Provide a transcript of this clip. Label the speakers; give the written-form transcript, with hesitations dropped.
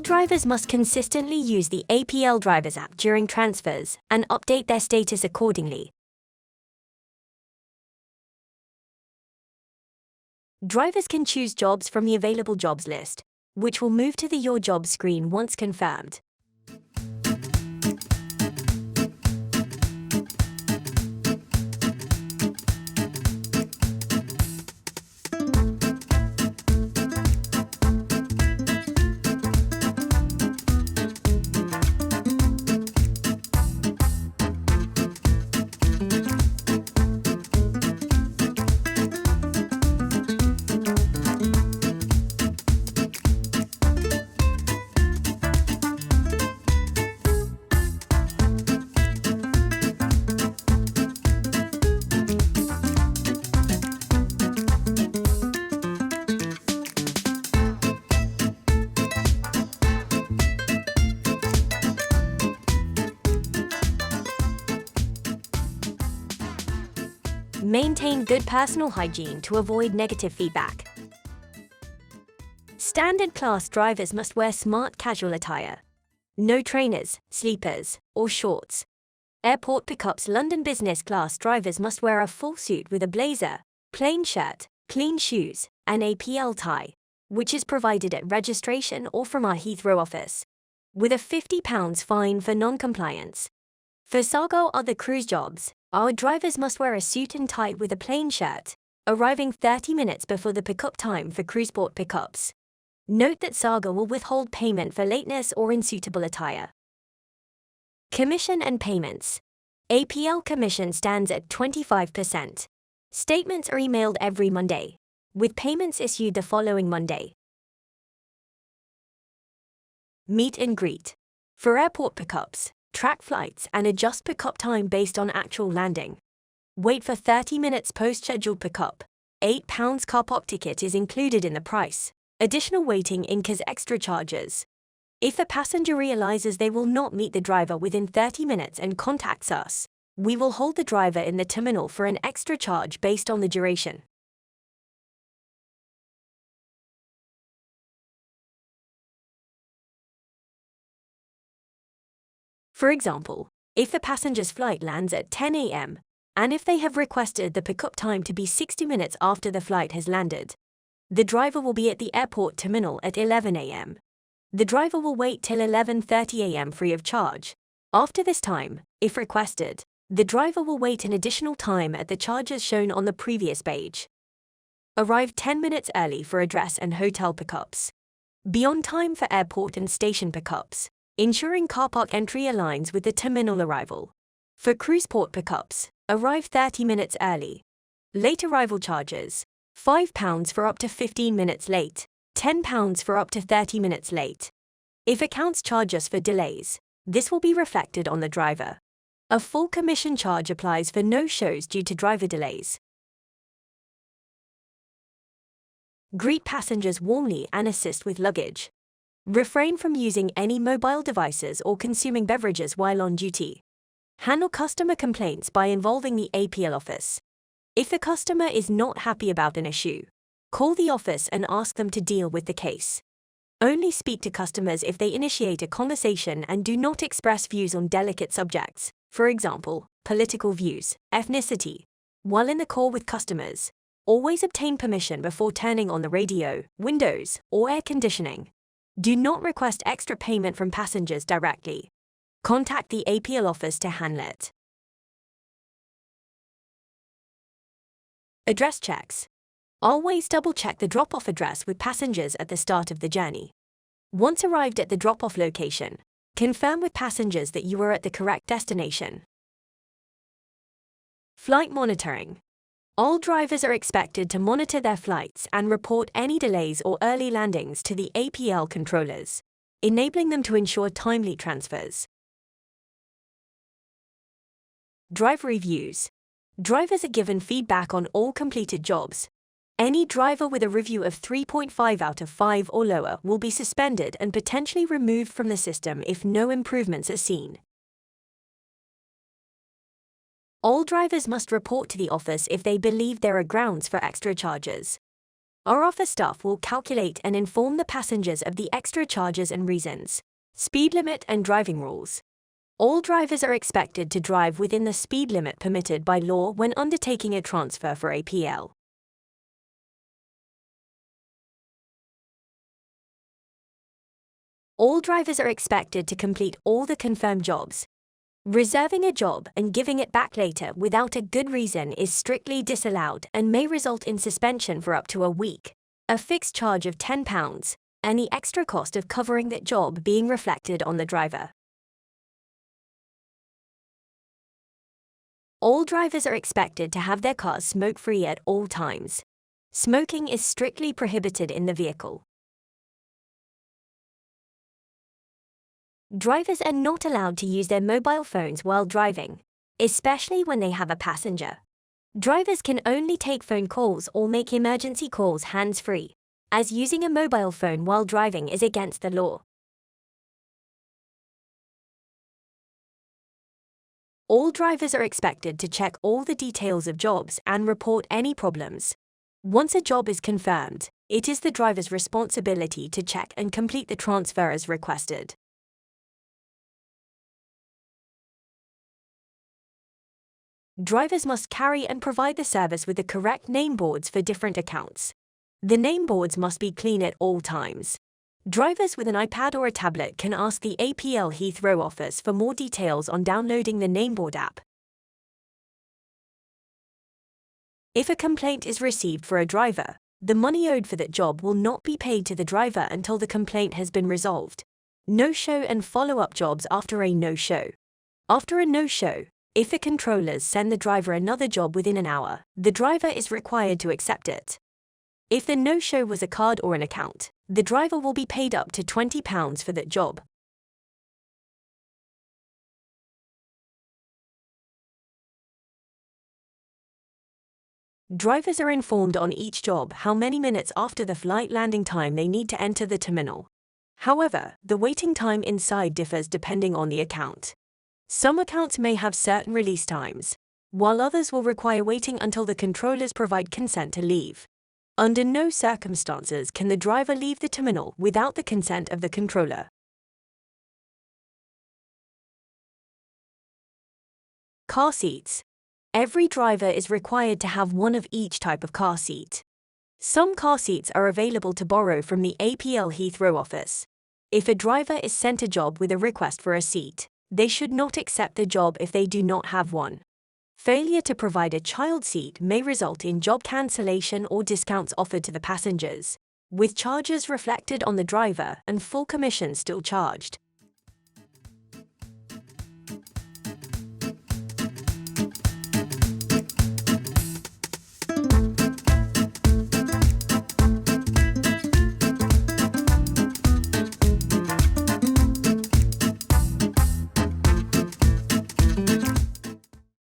Speaker 1: drivers must consistently use the APL Drivers app during transfers and update their status accordingly. Drivers can choose jobs from the available jobs list, which will move to the Your Jobs screen once confirmed. Maintain good personal hygiene to avoid negative feedback. Standard class drivers must wear smart casual attire. No trainers, sleepers, or shorts. Airport pickups London business class drivers must wear a full suit with a blazer, plain shirt, clean shoes, and APL tie, which is provided at registration or from our Heathrow office, with a £50 fine for non-compliance. For Saga or other cruise jobs, our drivers must wear a suit and tie with a plain shirt, arriving 30 minutes before the pickup time for cruiseport pickups. Note that Saga will withhold payment for lateness or unsuitable attire. Commission and payments. APL commission stands at 25%. Statements are emailed every Monday, with payments issued the following Monday. Meet and greet. For airport pickups, track flights and adjust pickup time based on actual landing. Wait for 30 minutes post-scheduled pickup. £8 car park ticket is included in the price. Additional waiting incurs extra charges. If a passenger realizes they will not meet the driver within 30 minutes and contacts us, we will hold the driver in the terminal for an extra charge based on the duration. For example, if the passenger's flight lands at 10 a.m., and if they have requested the pickup time to be 60 minutes after the flight has landed, the driver will be at the airport terminal at 11 a.m. The driver will wait till 11:30 a.m. free of charge. After this time, if requested, the driver will wait an additional time at the charges shown on the previous page. Arrive 10 minutes early for address and hotel pickups. Be on time for airport and station pickups, ensuring car park entry aligns with the terminal arrival. For cruiseport pickups, arrive 30 minutes early. Late arrival charges: £5 for up to 15 minutes late, £10 for up to 30 minutes late. If accounts charge us for delays, this will be reflected on the driver. A full commission charge applies for no-shows due to driver delays. Greet passengers warmly and assist with luggage. Refrain from using any mobile devices or consuming beverages while on duty. Handle customer complaints by involving the APL office. If the customer is not happy about an issue, call the office and ask them to deal with the case. Only speak to customers if they initiate a conversation and do not express views on delicate subjects, for example, political views, ethnicity. While in the call with customers, always obtain permission before turning on the radio, windows, or air conditioning. Do not request extra payment from passengers directly. Contact the APL office to handle it. Address checks. Always double-check the drop-off address with passengers at the start of the journey. Once arrived at the drop-off location, confirm with passengers that you are at the correct destination. Flight monitoring. All drivers are expected to monitor their flights and report any delays or early landings to the APL controllers, enabling them to ensure timely transfers. Driver reviews. Drivers are given feedback on all completed jobs. Any driver with a review of 3.5 out of 5 or lower will be suspended and potentially removed from the system if no improvements are seen. All drivers must report to the office if they believe there are grounds for extra charges. Our office staff will calculate and inform the passengers of the extra charges and reasons, speed limit and driving rules. All drivers are expected to drive within the speed limit permitted by law when undertaking a transfer for APL. All drivers are expected to complete all the confirmed jobs. Reserving a job and giving it back later without a good reason is strictly disallowed and may result in suspension for up to a week, a fixed charge of £10, and the extra cost of covering that job being reflected on the driver. All drivers are expected to have their cars smoke-free at all times. Smoking is strictly prohibited in the vehicle. Drivers are not allowed to use their mobile phones while driving, especially when they have a passenger. Drivers can only take phone calls or make emergency calls hands-free, as using a mobile phone while driving is against the law. All drivers are expected to check all the details of jobs and report any problems. Once a job is confirmed, it is the driver's responsibility to check and complete the transfer as requested. Drivers must carry and provide the service with the correct name boards for different accounts. The name boards must be clean at all times. Drivers with an iPad or a tablet can ask the APL Heathrow office for more details on downloading the Nameboard app. If a complaint is received for a driver, the money owed for that job will not be paid to the driver until the complaint has been resolved. No-show and follow-up jobs after a no-show. After a no-show, if the controllers send the driver another job within an hour, the driver is required to accept it. If the no-show was a card or an account, the driver will be paid up to £20 for that job. Drivers are informed on each job how many minutes after the flight landing time they need to enter the terminal. However, the waiting time inside differs depending on the account. Some accounts may have certain release times, while others will require waiting until the controllers provide consent to leave. Under no circumstances can the driver leave the terminal without the consent of the controller. Car seats. Every driver is required to have one of each type of car seat. Some car seats are available to borrow from the APL Heathrow office. If a driver is sent a job with a request for a seat, they should not accept the job if they do not have one. Failure to provide a child seat may result in job cancellation or discounts offered to the passengers, with charges reflected on the driver and full commission still charged.